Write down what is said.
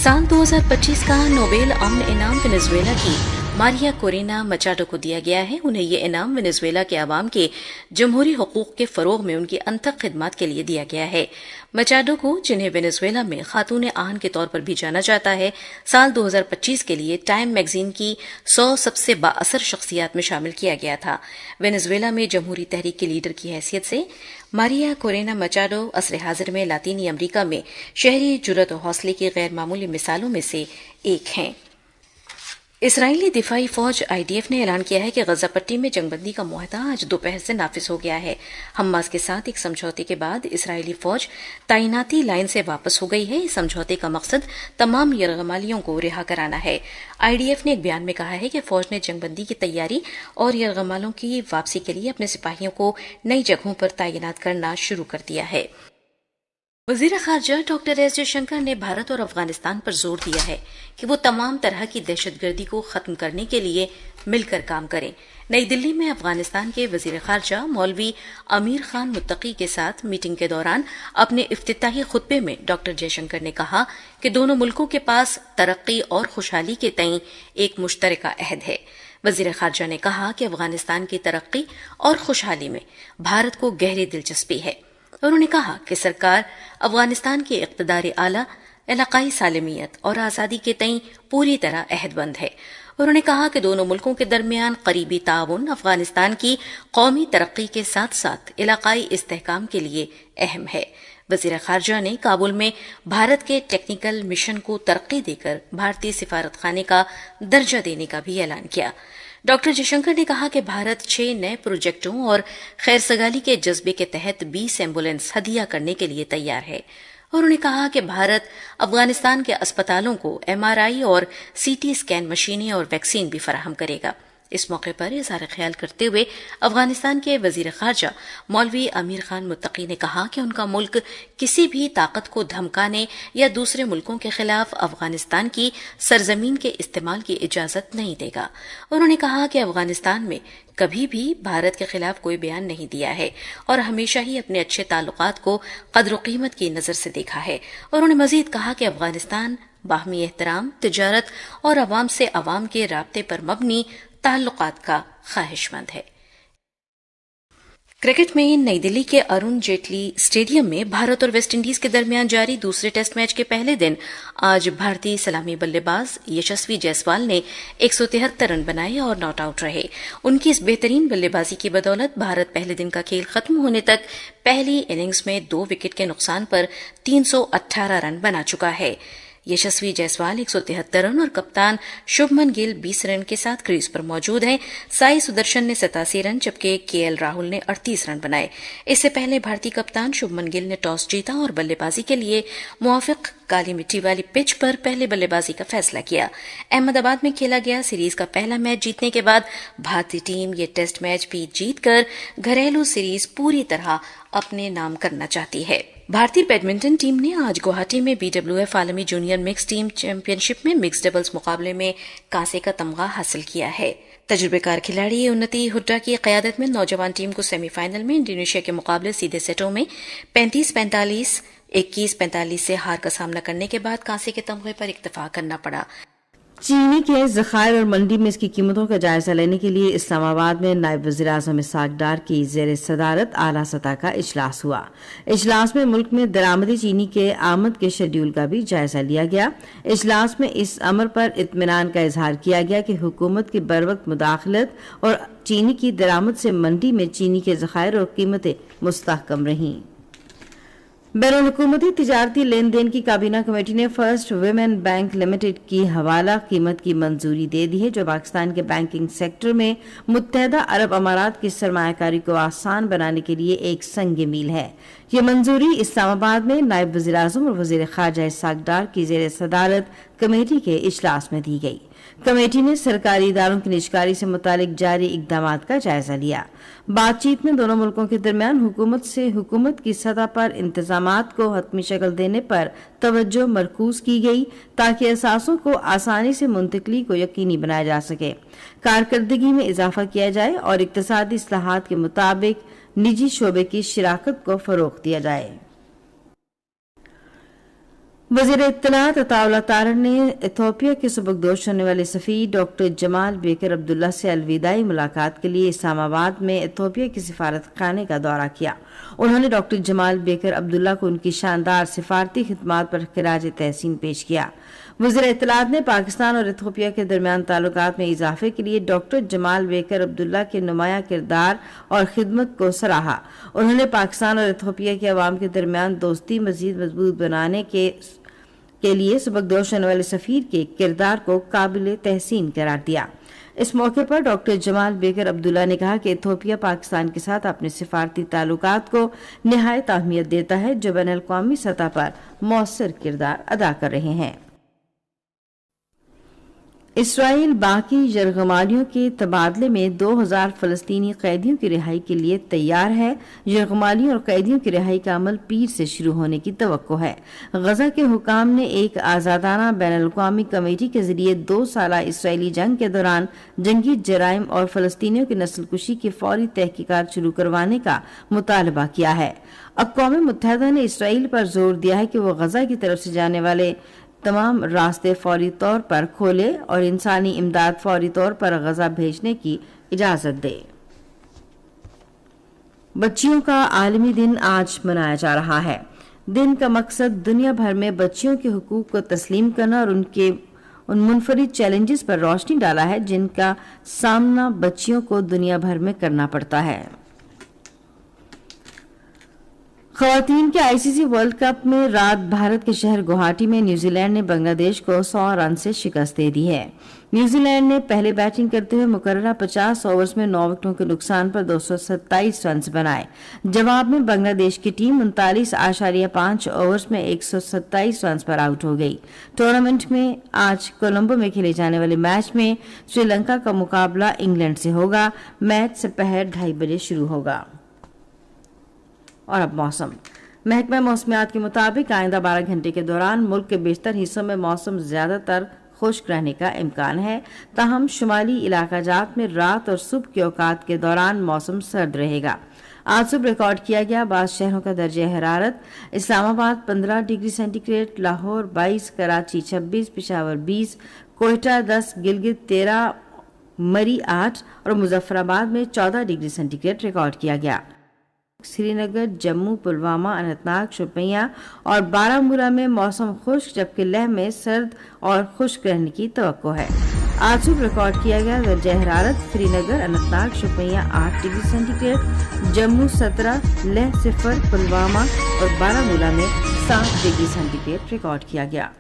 साल 2025 का नोबेल अमन इनाम वेनेजुएला की मारिया कोरेना मचाडो को दिया गया है। उन्हें ये इनाम वेनेजुएला के अवाम के जमहूरी हकूक के फरोग में उनकी अनथक खिदमत के लिए दिया गया है। मचाडो को, जिन्हें वेनेजुएला में खातून आन के तौर पर भी जाना जाता है, साल 2025 के लिए टाइम मैगजीन की 100 सबसे बाअसर शख्सियात में शामिल किया गया था। वेनेजुएला में जमहूरी तहरीक के लीडर की हैसियत से मारिया कोरेना मचाडो असर हाजिर में लातीनी अमरीका में शहरी जुर्रत और हौसले की गैर मामूली मिसालों में से एक हैं। इसराइली दिफाई फौज IDF ने ऐलान किया है कि गजा पट्टी में जंगबंदी का मुआहदा आज दोपहर से नाफिज हो गया है। हमास के साथ एक समझौते के बाद इसराइली फौज तैनाती लाइन से वापस हो गई है। इस समझौते का मकसद तमाम यरगमालियों को रिहा कराना है। IDF ने एक बयान में कहा है कि फौज ने जंगबंदी की तैयारी और यरगमालों की वापसी के लिए अपने सिपाहियों को नई जगहों पर तैनात करना शुरू कर दिया है। वजीर खारजा डॉक्टर एस जयशंकर ने भारत और अफगानिस्तान पर जोर दिया है कि वो तमाम तरह की दहशतगर्दी को खत्म करने के लिए मिलकर काम करें। नई दिल्ली में अफगानिस्तान के वजीर खारजा मौलवी अमीर खान मुत्तकी के साथ मीटिंग के दौरान अपने इफ्तिताही खुतबे में डॉक्टर जयशंकर ने कहा कि दोनों मुल्कों के पास तरक्की और खुशहाली के तईं एक मुश्तरका अहद है। वजीर खारजा ने कहा कि अफगानिस्तान की तरक्की और खुशहाली में भारत को गहरी दिलचस्पी है। उन्होंने कहा कि सरकार अफगानिस्तान के इक़्तिदार आला, इलाकाई सालमियत और आज़ादी के तईं पूरी तरह अहदबंद है। उन्होंने कहा कि दोनों मुल्कों के दरमियान करीबी ताउन अफगानिस्तान की कौमी तरक्की के साथ साथ इलाकाई इस्तेहकाम के लिए अहम है। वजीर खारजा ने काबुल में भारत के टेक्निकल मिशन को तरक्की देकर भारतीय सिफारत खाने का दर्जा देने का भी ऐलान किया। डॉक्टर जयशंकर ने कहा कि भारत 6 नए प्रोजेक्टों और खैरसगाली के जज्बे के तहत 20 एम्बुलेंस हदिया करने के लिए तैयार है। उन्होंने कहा कि भारत अफगानिस्तान के अस्पतालों को MRI और CT स्कैन मशीनें और वैक्सीन भी फराहम करेगा। इस मौके पर इज़हार ख्याल करते हुए अफगानिस्तान के वजीर खारजा मौलवी अमीर खान मुत्तकी ने कहा कि उनका मुल्क किसी भी ताकत को धमकाने या दूसरे मुल्कों के खिलाफ अफगानिस्तान की सरजमीन के इस्तेमाल की इजाजत नहीं देगा। उन्होंने कहा कि अफगानिस्तान में कभी भी भारत के खिलाफ कोई बयान नहीं दिया है और हमेशा ही अपने अच्छे ताल्लुकात को कद्र कीमत की नजर से देखा है। उन्होंने मजीद कहा कि अफगानिस्तान बाहमी एहतराम, तिजारत और अवाम से अवाम के राब्ते पर मबनी ताल्लुकात का ख्वाहिशमंद है। क्रिकेट में नई दिल्ली के अरुण जेटली स्टेडियम में भारत और वेस्ट इंडीज के दरमियान जारी दूसरे टेस्ट मैच के पहले दिन आज भारतीय सलामी बल्लेबाज यशस्वी जायसवाल ने 173 रन बनाए और नॉट आउट रहे। उनकी इस बेहतरीन बल्लेबाजी की बदौलत भारत पहले दिन का खेल खत्म होने तक पहली इनिंग्स में 2 विकेट के नुकसान पर 318 रन बना चुका है। यशस्वी जायसवाल 173 रन और कप्तान शुभमन गिल 20 रन के साथ क्रीज पर मौजूद हैं। साई सुदर्शन ने 87 रन जबकि KL राहुल ने 38 रन बनाए। इससे पहले भारतीय कप्तान शुभमन गिल ने टॉस जीता और बल्लेबाजी के लिए मुवाफिक काली मिट्टी वाली पिच पर पहले बल्लेबाजी का फैसला किया। अहमदाबाद में खेला गया सीरीज का पहला मैच जीतने के बाद भारतीय टीम ये टेस्ट मैच भी जीतकर घरेलू सीरीज पूरी तरह अपने नाम करना चाहती है। भारतीय बैडमिंटन टीम ने आज गुवाहाटी में BWF आलमी जूनियर मिक्स टीम चैंपियनशिप में मिक्स डबल्स मुकाबले में कांसे का तमगा हासिल किया है। तजुर्बेकार खिलाड़ी उन्नति हुड्डा की क़यादत में नौजवान टीम को सेमीफाइनल में इंडोनेशिया के मुकाबले सीधे सेटों में 35-45, 21-45 से हार का सामना करने के बाद कांसे के तमगे पर इक्तफा करना पड़ा। चीनी के ज़खायर और मंडी में इसकी कीमतों का जायजा लेने के लिए इस्लामाबाद में नायब वज़ीर-ए-आज़म इसहाक डार की ज़ेर सदारत आला सतह का इजलास हुआ। इजलास में मुल्क में दरामदी चीनी के आमद के शेड्यूल का भी जायजा लिया गया। इजलास में इस अमर पर इत्मीनान का इजहार किया गया कि हुकूमत की बरवक्त मुदाखलत और चीनी की दरामद से मंडी में चीनी के ज़खायर और कीमतें मुस्तहकम रहीं। बैरून हुकूमती तिजारती लेन देन की काबीना कमेटी ने फर्स्ट वुमेन बैंक लिमिटेड की हवाला कीमत की मंजूरी दे दी है, जो पाकिस्तान के बैंकिंग सेक्टर में मुत्तहदा अरब अमारात की सरमायाकारी को आसान बनाने के लिए एक संग मील है। ये मंजूरी इस्लामाबाद में नायब वज़ीर-ए-आज़म और वज़ीर ख़ारजा इसहाक डार की ज़ेर सदारत कमेटी के इजलास में दी गई। कमेटी ने सरकारी इदारों की निजकारी से मुतालिक जारी इकदामात का जायजा लिया। बातचीत में दोनों मुल्कों के दरमियान हुकूमत से हुकूमत की सतह पर इंतजामात को हतमी शक्ल देने पर तवज्जो मरकूज की गई ताकि असासों को आसानी से मुंतकली को यकीनी बनाया जा सके, कारकर्दगी में इजाफा किया जाए और इक्तिसादी इस्लाहात के मुताबिक निजी शोबे की शिराकत को फरोग दिया जाए। वज़ीर इत्तलात अताउल्लाह तारड़ ने इथियोपिया के सुबकदोश होने वाले सफ़ीर डॉक्टर जमाल बेकर अब्दुल्ला से अलविदाई मुलाकात के लिए इस्लामाबाद में इथियोपिया की सिफारत खाने का दौरा किया। उन्होंने डॉक्टर जमाल बेकर अब्दुल्ला को उनकी शानदार सिफारती खिदमात पर खिराज तहसीन पेश किया। वज़ीर इत्तलात ने पाकिस्तान और इथियोपिया के दरमियान ताल्लुकात में इजाफे के लिए डॉक्टर जमाल बेकर अब्दुल्ला के नुमाया किरदार और खिदमत को सराहा। उन्होंने पाकिस्तान और इथियोपिया के अवाम के दरमियान दोस्ती मजीद मजबूत बनाने के लिए सुबकदोश होने वाले सफीर के किरदार को काबिल तहसीन करार दिया। इस मौके पर डॉक्टर जमाल बेकर अब्दुल्ला ने कहा कि इथियोपिया पाकिस्तान के साथ अपने सिफारती ताल्लुकात को निहायत अहमियत देता है, जो बैनुल अक़वामी सतह पर मौसर किरदार अदा कर रहे हैं। इसराइल बाकी यरगमालियों के तबादले में 2000 फलस्तीनी कैदियों की रिहाई के लिए तैयार है। यरगमालियों और कैदियों की रिहाई का अमल पीर से शुरू होने की तवक्को है। गजा के हुकाम ने एक आज़ादाना बैनुल अक़वामी कमेटी के जरिए 2 साला इसराइली जंग के दौरान जंगी जराइम और फलस्तीनियों की नस्लकुशी की फौरी तहकीकात शुरू करवाने का मुतालबा किया है। अक़वाम मुत्तहिदा ने इसराइल पर जोर दिया है कि वो गजा की तरफ से जाने वाले तमाम रास्ते फौरी तौर पर खोले और इंसानी इमदाद फौरी तौर पर गजा भेजने की इजाजत दे। बच्चियों का आलमी दिन आज मनाया जा रहा है। दिन का मकसद दुनिया भर में बच्चियों के हुकूक को तस्लीम करना और उन मुनफरिद चैलेंजेस पर रोशनी डाला है जिनका सामना बच्चियों को दुनिया भर में करना पड़ता है। ख़वातीन के आईसीसी वर्ल्ड कप में रात भारत के शहर गुवाहाटी में न्यूजीलैंड ने बांग्लादेश को 100 रन से शिकस्त दे दी है। न्यूजीलैंड ने पहले बैटिंग करते हुए मुकर्ररा 50 ओवर्स में 9 विकेटों के नुकसान पर 227 रन बनाए। जवाब में बांग्लादेश की टीम 39.5 ओवर्स में 127 रन पर आउट हो गई। टूर्नामेंट में आज कोलंबो में खेले जाने वाले मैच में श्रीलंका का मुकाबला इंग्लैंड से होगा। मैच दोपहर 2:30 बजे शुरू होगा। और अब मौसम। महकमा मौसमियात के मुताबिक आइंदा 12 घंटे के दौरान मुल्क के बेशतर हिस्सों में मौसम ज्यादातर खुश्क रहने का इम्कान है। ताहम शुमाली इलाका जात में रात और सुबह के औकात के दौरान मौसम सर्द रहेगा। आज सुबह रिकॉर्ड किया गया बाद शहरों का दर्जा हरारत इस्लामाबाद 15 डिग्री सेंटीग्रेड, लाहौर 22, कराची 26, पेशावर 20, कोयटा 10, गिलगित 13, मरी 8 और मुजफ्फराबाद में 14 डिग्री सेंटीग्रेड रिकॉर्ड किया गया। श्रीनगर, जम्मू, पुलवामा, अनंतनाग, शोपियां और बारामूला में मौसम खुश्क, जबकि लेह में सर्द और खुश्क रहने की तवक्को है। आज सुबह रिकॉर्ड किया गया दर्जा हरारत श्रीनगर, अनंतनाग, शोपियां 8 डिग्री सेंटीग्रेड, जम्मू 17, लेह 0, पुलवामा और बारामूला में 7 डिग्री सेंटीग्रेड रिकॉर्ड किया गया।